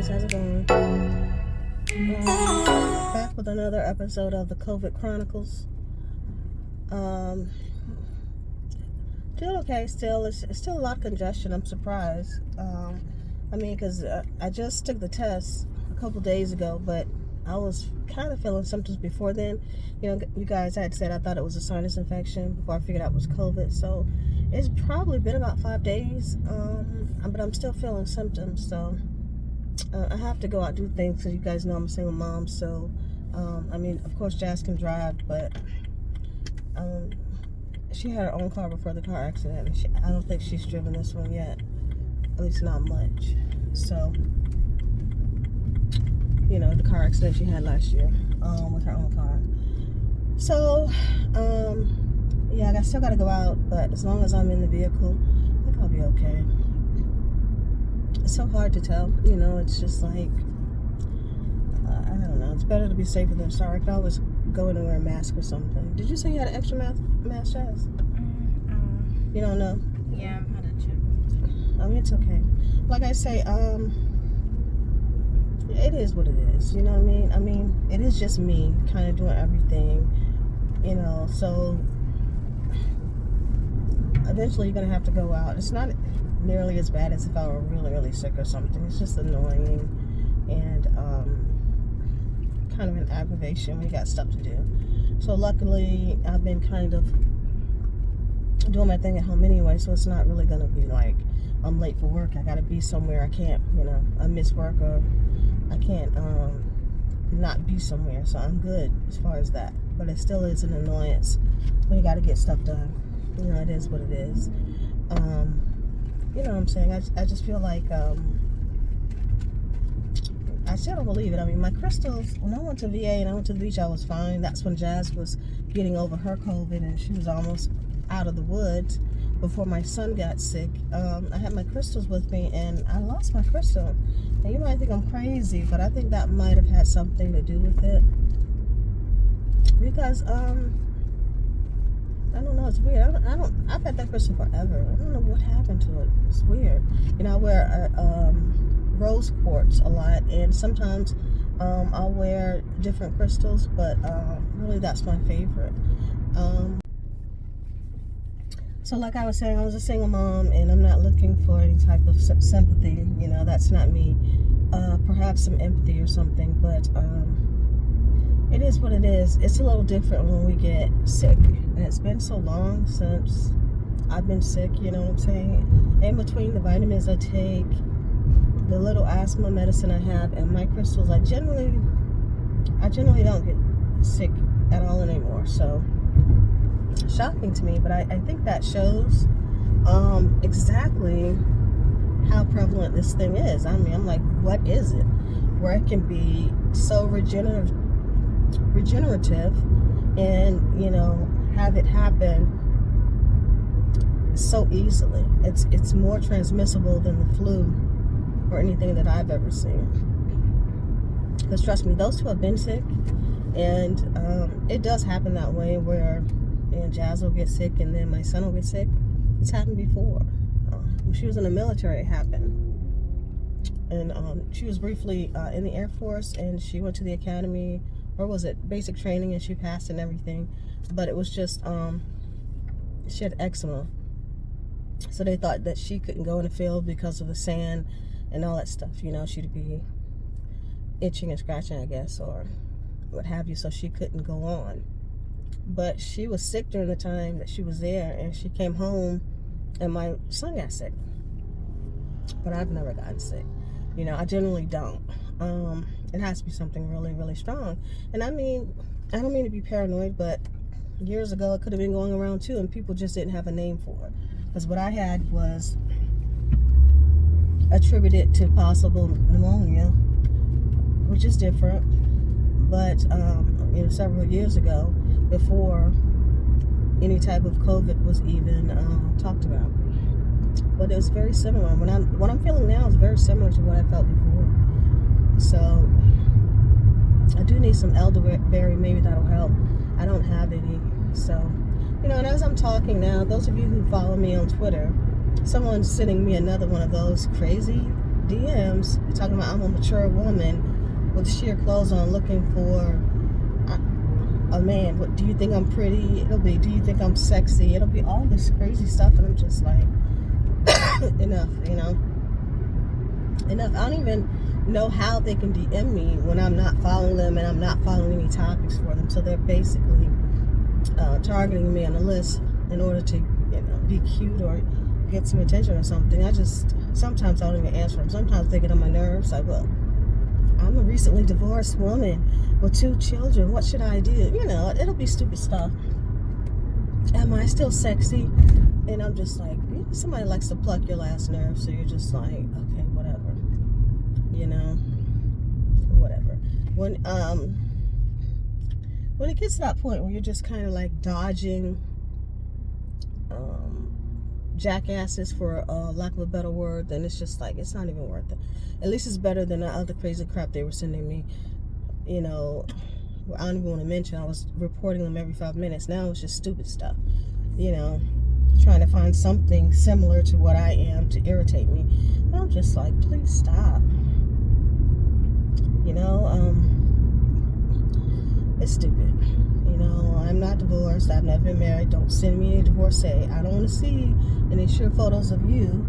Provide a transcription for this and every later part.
guys, how's it going? Back with another episode of the COVID Chronicles. Doing okay still. It's still a lot of congestion. I'm surprised. Because I just took the test a couple days ago, but I was kind of feeling symptoms before then. You know, you guys had said I thought it was a sinus infection before I figured out it was COVID. So it's probably been about 5 days, but I'm still feeling symptoms. So I have to go out and do things because you guys know I'm a single mom. So, of course, Jazz can drive, but she had her own car before the car accident. And I don't think she's driven this one yet, at least not much. So, you know, the car accident she had last year with her own car. So, yeah, I still got to go out, but as long as I'm in the vehicle, I think I'll be okay. It's so hard to tell, you know, it's just like, I don't know, it's better to be safer than sorry. I can always go in and wear a mask or something. Did you say you had an extra mask, Jazz? You don't know? Yeah, I'm had to check. It's okay. Like I say, it is what it is, you know what I mean? It is just me kind of doing everything, you know, so eventually you're going to have to go out. It's not nearly as bad as if I were really, really sick or something. It's just annoying and kind of an aggravation when you got stuff to do. So luckily, I've been kind of doing my thing at home anyway, so it's not really going to be like I'm late for work. I got to be somewhere. I can't, you know, I miss work or I can't not be somewhere. So I'm good as far as that. But it still is an annoyance when you got to get stuff done. You know, it is what it is. You know what I'm saying? I just feel like I still don't believe it. I mean, my crystals, when I went to VA and I went to the beach, I was fine. That's when Jazz was getting over her COVID and she was almost out of the woods before my son got sick. I had my crystals with me and I lost my crystal. And you might think I'm crazy, but I think that might have had something to do with it. Because, I don't know, it's weird. I've had that crystal forever. I don't know what happened to it. It's weird. You know, I wear rose quartz a lot, and sometimes I'll wear different crystals, but really that's my favorite. So like I was saying, I was a single mom, and I'm not looking for any type of sympathy. You know, that's not me. Perhaps some empathy or something, but it is what it is. It's a little different when we get sick. And it's been so long since I've been sick, you know what I'm saying? In between the vitamins I take, the little asthma medicine I have, and my crystals, I generally don't get sick at all anymore. So, shocking to me, but I think that shows exactly how prevalent this thing is. I mean, I'm like, what is it? Where it can be so regenerative and, you know, have it happen so easily. It's more transmissible than the flu or anything that I've ever seen. Because trust me, those two have been sick, and it does happen that way where Jazz will get sick and then my son will get sick. It's happened before. When she was in the military, it happened. And she was briefly in the Air Force, and she went to the academy, or was it basic training, and she passed and everything. But it was just, she had eczema. So they thought that she couldn't go in the field because of the sand and all that stuff. You know, she'd be itching and scratching, I guess, or what have you, so she couldn't go on. But she was sick during the time that she was there, and she came home, and my son got sick. But I've never gotten sick. You know, I generally don't. It has to be something really, really strong. And I don't mean to be paranoid, but years ago it could have been going around too, and people just didn't have a name for it. Because what I had was attributed to possible pneumonia, which is different. But, you know, several years ago, before any type of COVID was even talked about. But it was very similar. What I'm feeling now is very similar to what I felt before. So I do need some elderberry. Maybe that'll help. I don't have any. So, you know, and as I'm talking now, those of you who follow me on Twitter, someone's sending me another one of those crazy DMs talking about I'm a mature woman with sheer clothes on looking for a man. What do you think I'm pretty? It'll be, do you think I'm sexy? It'll be all this crazy stuff, and I'm just like, enough, you know, enough. I don't even know how they can DM me when I'm not following them and I'm not following any topics for them. So they're basically targeting me on a list in order to, you know, be cute or get some attention or something. Sometimes I don't even answer them. Sometimes they get on my nerves. Like, well, I'm a recently divorced woman with 2 children. What should I do? You know, it'll be stupid stuff. Am I still sexy? And I'm just like, somebody likes to pluck your last nerve, so you're just like, okay, whatever. You know, whatever. When it gets to that point where you're just kind of like dodging jackasses, for lack of a better word, then it's just like, it's not even worth it. At least it's better than the other crazy crap they were sending me. You know, I don't even want to mention, I was reporting them every 5 minutes. Now it's just stupid stuff, you know, trying to find something similar to what I am to irritate me. And I'm just like, please stop. You know, it's stupid. You know, I'm not divorced. I've never been married. Don't send me any divorcee. I don't want to see any sure photos of you.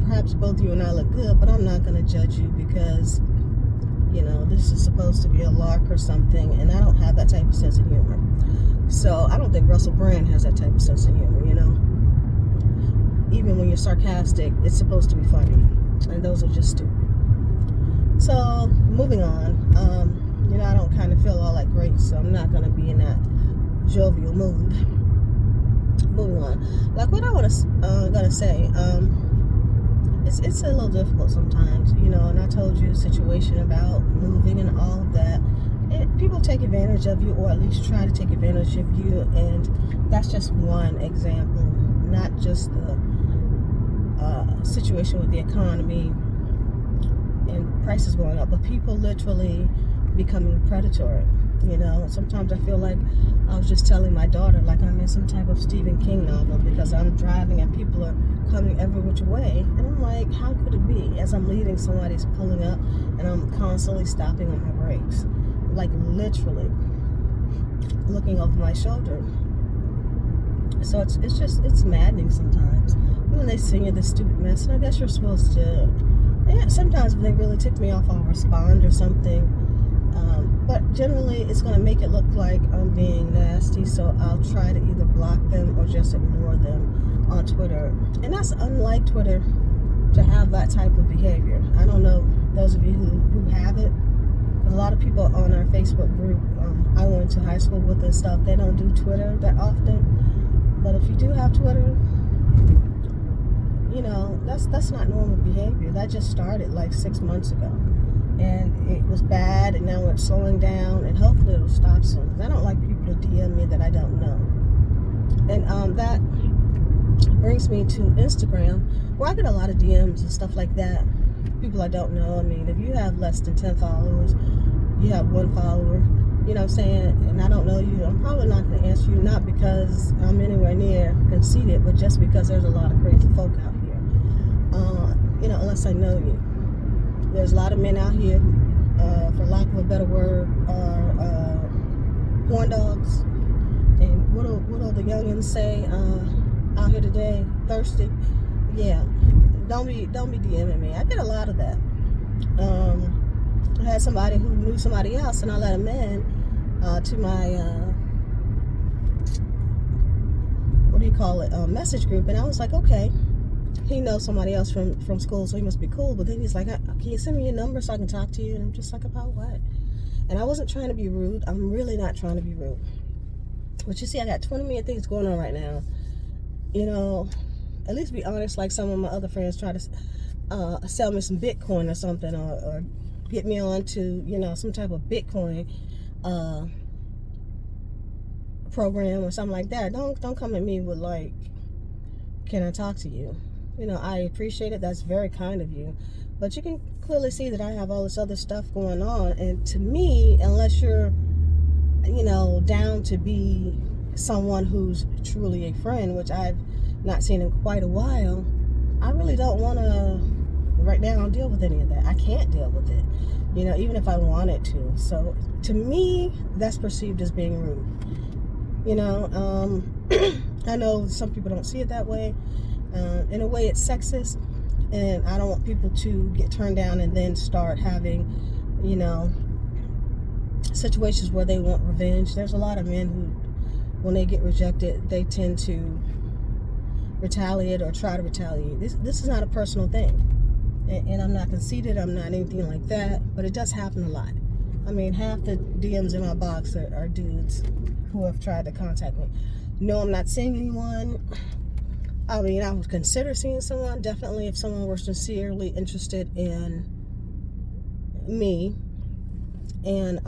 Perhaps both you and I look good, but I'm not going to judge you because, you know, this is supposed to be a lark or something, and I don't have that type of sense of humor. So I don't think Russell Brand has that type of sense of humor, you know. Even when you're sarcastic, it's supposed to be funny, and those are just stupid. So moving on, you know, I don't kind of feel all that great, so I'm not going to be in that jovial mood. Moving on, like what I want to gonna say, it's a little difficult sometimes, you know. And I told you a situation about moving and all of that. People take advantage of you, or at least try to take advantage of you, and that's just one example. Not just the situation with the economy and prices going up, but people literally becoming predatory. You know, sometimes I feel like I was just telling my daughter, like I'm in some type of Stephen King novel, because I'm driving and people are coming every which way, and I'm like, how could it be? As I'm leaving, somebody's pulling up, and I'm constantly stopping on my brakes, like literally looking over my shoulder. So it's maddening sometimes when they sing you this stupid mess, and I guess you're supposed to. Yeah, sometimes if they really tick me off, I'll respond or something. But generally, it's going to make it look like I'm being nasty, so I'll try to either block them or just ignore them on Twitter. And that's unlike Twitter to have that type of behavior. I don't know those of you who have it. A lot of people on our Facebook group I went to high school with and stuff, they don't do Twitter that often. But if you do have Twitter, you know, that's not normal behavior. That just started like 6 months ago. And it was bad, and now it's slowing down, and hopefully it'll stop soon. I don't like people to DM me that I don't know. And that brings me to Instagram, where I get a lot of DMs and stuff like that. People I don't know. I mean, if you have less than 10 followers, you have 1 follower, you know what I'm saying, and I don't know you, I'm probably not going to answer you, not because I'm anywhere near conceited, but just because there's a lot of crazy folk out here. You know, unless I know you. There's a lot of men out here, for lack of a better word, are horn dogs. And what do the youngins say out here today? Thirsty. Yeah. Don't be DMing me. I get a lot of that. I had somebody who knew somebody else, and I let him in to my message group, and I was like, okay. He knows somebody else from school, so he must be cool. But then he's like, can you send me your number so I can talk to you? And I'm just like, about what? And I wasn't trying to be rude. I'm really not trying to be rude. But you see, I got 20 million things going on right now. You know, at least be honest, like some of my other friends try to sell me some Bitcoin or something, or get me on to, you know, some type of Bitcoin program or something like that. Don't come at me with like, can I talk to you? You know, I appreciate it. That's very kind of you. But you can clearly see that I have all this other stuff going on. And to me, unless you're, you know, down to be someone who's truly a friend, which I've not seen in quite a while, I really don't want to right now I don't deal with any of that. I can't deal with it, you know, even if I wanted to. So to me, that's perceived as being rude, you know. I know some people don't see it that way. In a way, it's sexist, and I don't want people to get turned down and then start having, you know, situations where they want revenge. There's a lot of men who, when they get rejected, they tend to retaliate or try to retaliate. This is not a personal thing, and I'm not conceited, I'm not anything like that, but it does happen a lot. I mean, half the DMs in my box are dudes who have tried to contact me. No, I'm not seeing anyone. I mean, I would consider seeing someone, definitely, if someone were sincerely interested in me, and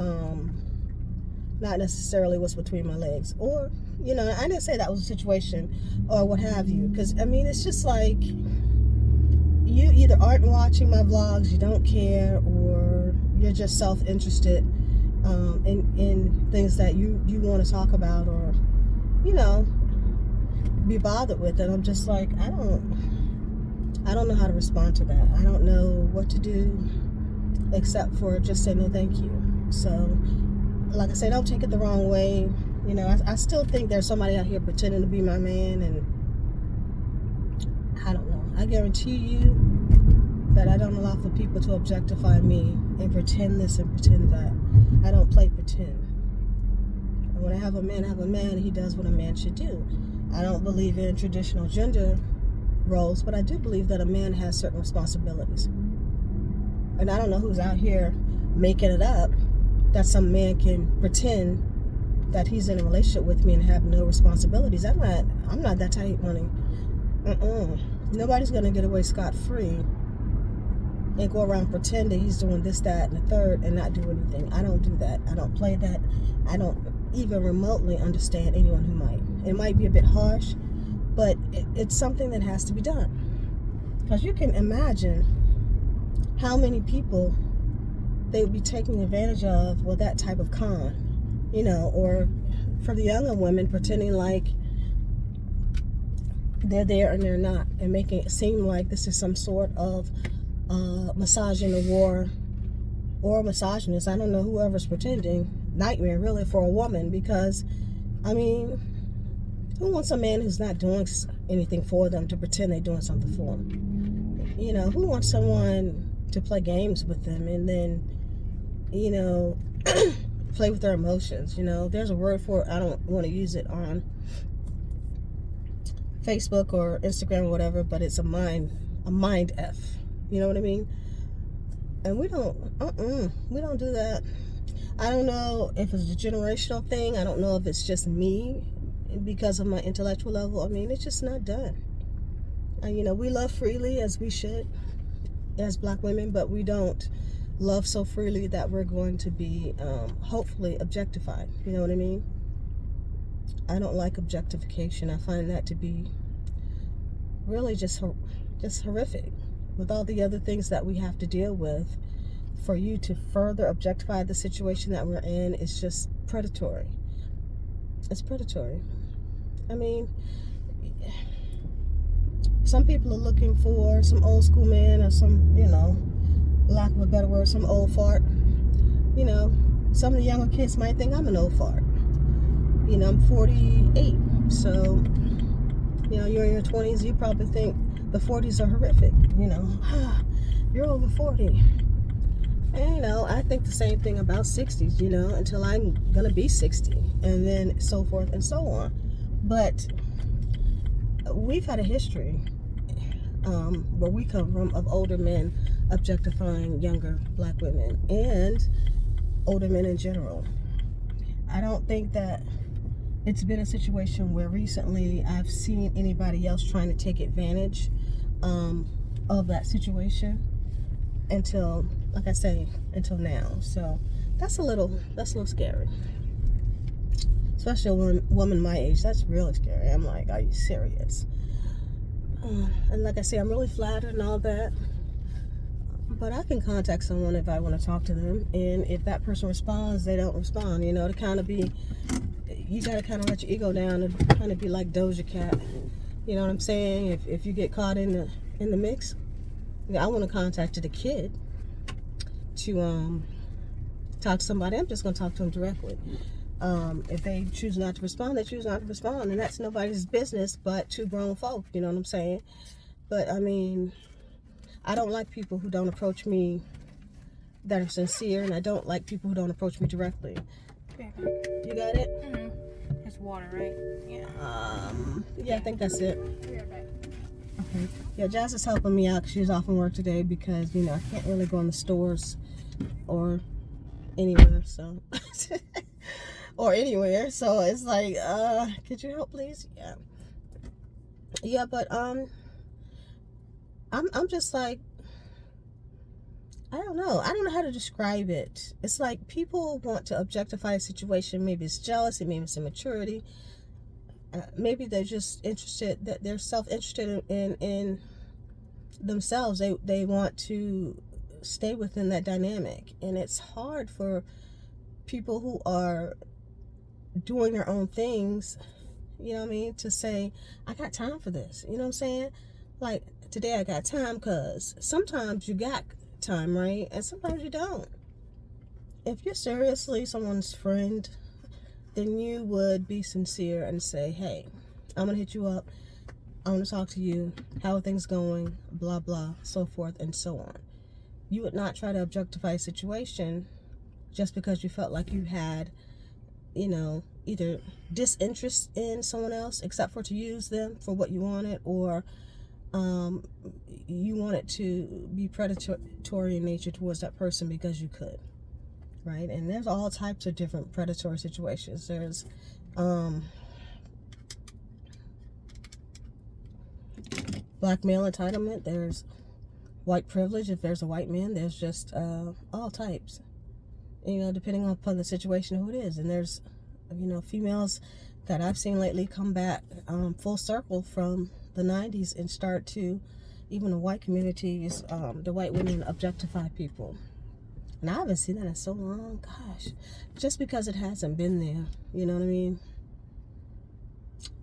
not necessarily what's between my legs. Or, you know, I didn't say that was a situation or what have you, because I mean, it's just like, you either aren't watching my vlogs, you don't care, or you're just self-interested in things that you want to talk about, or, you know, be bothered with. And I'm just like, I don't know how to respond to that. I don't know what to do except for just say no thank you. So like I said, don't take it the wrong way. You know, I still think there's somebody out here pretending to be my man, and I don't know. I guarantee you that I don't allow for people to objectify me and pretend this and pretend that. I don't play pretend. And when I have a man, he does what a man should do. I don't believe in traditional gender roles, but I do believe that a man has certain responsibilities. And I don't know who's out here making it up that some man can pretend that he's in a relationship with me and have no responsibilities. I'm not that type, honey. Nobody's gonna get away scot-free and go around pretending he's doing this, that, and the third and not do anything. I don't do that. I don't play that. I don't even remotely understand anyone who might. It might be a bit harsh, but it's something that has to be done. Because you can imagine how many people they would be taking advantage of with that type of con, you know, or for the younger women pretending like they're there and they're not, and making it seem like this is some sort of misogyny or misogynist. I don't know, whoever's pretending. Nightmare really for a woman, because I mean, who wants a man who's not doing anything for them to pretend they're doing something for them? You know, who wants someone to play games with them and then, you know, play with their emotions? You know, there's a word for it. I don't want to use it on Facebook or Instagram or whatever, but it's a mind F. You know what I mean? And we don't do that. I don't know if it's a generational thing. I don't know if it's just me because of my intellectual level. I mean, it's just not done. You know, we love freely as we should as black women, but we don't love so freely that we're going to be hopefully objectified. You know what I mean? I don't like objectification. I find that to be really just horrific, with all the other things that we have to deal with. For you to further objectify the situation that we're in, it's just predatory. It's predatory. I mean, some people are looking for some old school man, or some, you know, lack of a better word, some old fart. You know, some of the younger kids might think I'm an old fart. You know, I'm 48, so, you know, you're in your 20s, you probably think the 40s are horrific. You know, you're over 40. And, you know, I think the same thing about 60s, you know, until I'm going to be 60, and then so forth and so on. But we've had a history where we come from of older men objectifying younger black women and older men in general. I don't think that it's been a situation where recently I've seen anybody else trying to take advantage of that situation until, like I say, until now. So that's a little scary, especially a woman my age. That's really scary. I'm like, are you serious? And like I say, I'm really flattered and all that, but I can contact someone if I want to talk to them, and if that person responds, they don't respond. You know, to kind of be, you got to kind of let your ego down and kind of be like Dojo Cat. You know what I'm saying? If you get caught in the mix, I want to contact the kid to talk to somebody. I'm just going to talk to them directly. If they choose not to respond, they choose not to respond, and that's nobody's business but two grown folk, you know what I'm saying? But I mean, I don't like people who don't approach me that are sincere, and I don't like people who don't approach me directly. You got it? Mm-hmm. It's water, right? Yeah, I think that's it. Be right back. Okay. Yeah, Jazz is helping me out. She's off from work today because, you know, I can't really go in the stores or anywhere, so or anywhere. So it's like, could you help, please? Yeah. Yeah, but I'm just like, I don't know how to describe it. It's like people want to objectify a situation. Maybe it's jealousy, maybe it's immaturity. Maybe they're just interested, that they're self-interested in themselves. They want to stay within that dynamic, and it's hard for people who are doing their own things, you know what I mean, to say, I got time for this, you know what I'm saying? Like, today I got time, because sometimes you got time, right? And sometimes you don't. If you're seriously someone's friend, then you would be sincere and say, hey, I'm gonna hit you up, I want to talk to you, how are things going, blah blah, so forth and so on. You would not try to objectify a situation just because you felt like you had, you know, either disinterest in someone else except for to use them for what you wanted, or you wanted to be predatory in nature towards that person because you could, right? And there's all types of different predatory situations. There's black male entitlement, there's white privilege. If there's a white man, there's just all types, you know, depending upon the situation, who it is. And there's, you know, females that I've seen lately come back full circle from the 90s and start to, even the white communities, the white women objectify people. And I haven't seen that in so long, gosh, just because it hasn't been there, you know what I mean?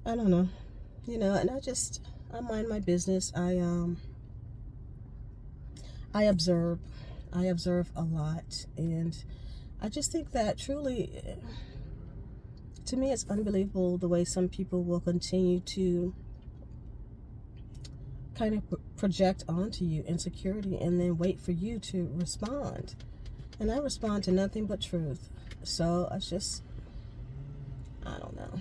I don't know, you know, and I mind my business. I observe a lot, and I just think that truly, to me, it's unbelievable the way some people will continue to kind of project onto you insecurity and then wait for you to respond. And I respond to nothing but truth. So I don't know.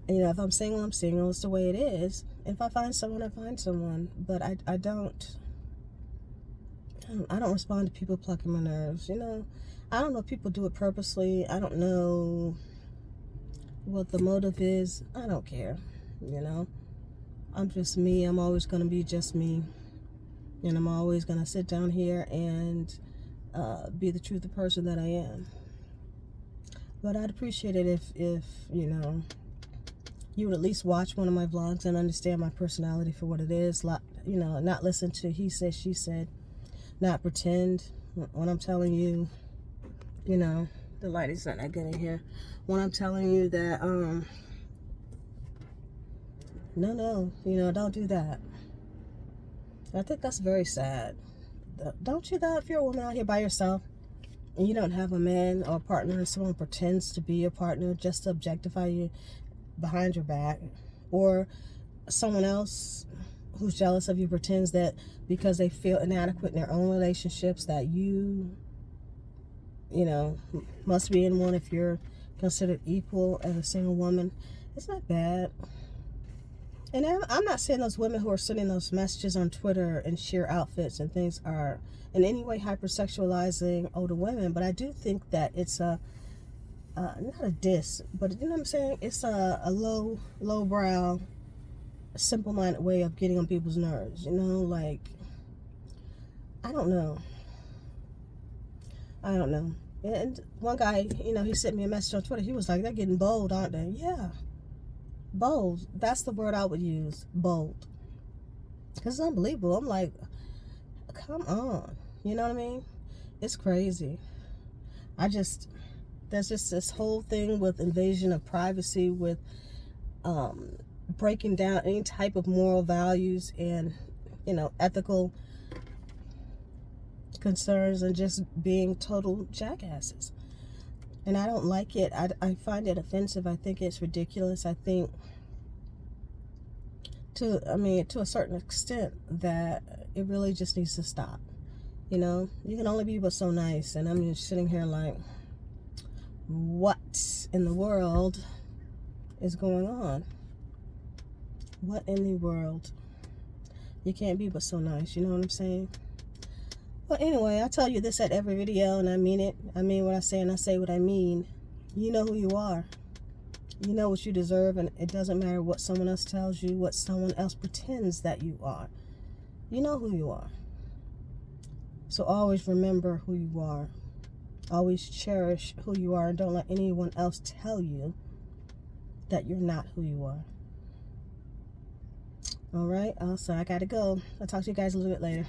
You know, if I'm single, I'm single. It's the way it is. If I find someone, I find someone. But I don't respond to people plucking my nerves. You know, I don't know if people do it purposely. I don't know what the motive is. I don't care. You know, I'm just me. I'm always going to be just me. And I'm always going to sit down here and be the truth of person that I am. But I'd appreciate it if you know, you would at least watch one of my vlogs and understand my personality for what it is. You know, not listen to he said, she said. Not pretend when I'm telling you, you know, the light is not that good in here. When I'm telling you that, no, you know, don't do that. I think that's very sad. Don't you know, if you're a woman out here by yourself and you don't have a man or a partner, and someone pretends to be your partner just to objectify you behind your back, or someone else who's jealous of you pretends that because they feel inadequate in their own relationships that you know, must be in one if you're considered equal as a single woman. It's not bad. And I'm not saying those women who are sending those messages on Twitter and sheer outfits and things are in any way hypersexualizing older women, but I do think that it's not a diss, but you know what I'm saying? It's a low-brow, simple-minded way of getting on people's nerves, you know? Like, I don't know. And one guy, you know, he sent me a message on Twitter. He was like, they're getting bold, aren't they? Yeah. Bold. That's the word I would use. Bold. Because it's unbelievable. I'm like, come on. You know what I mean? It's crazy. There's just this whole thing with invasion of privacy, with breaking down any type of moral values, and ethical concerns and just being total jackasses. And I don't like it. I find it offensive. I think it's ridiculous. I think to a certain extent that it really just needs to stop. You can only be but so nice. And I'm just sitting here like, what in the world is going on? What in the world? You can't be but so nice. You know what I'm saying? Well, anyway, I tell you this at every video, and I mean it. I mean what I say, and I say what I mean. You know who you are. You know what you deserve, and it doesn't matter what someone else tells you, what someone else pretends that you are. You know who you are. So always remember who you are. Always cherish who you are, and don't let anyone else tell you that you're not who you are. All right? So I got to go. I'll talk to you guys a little bit later.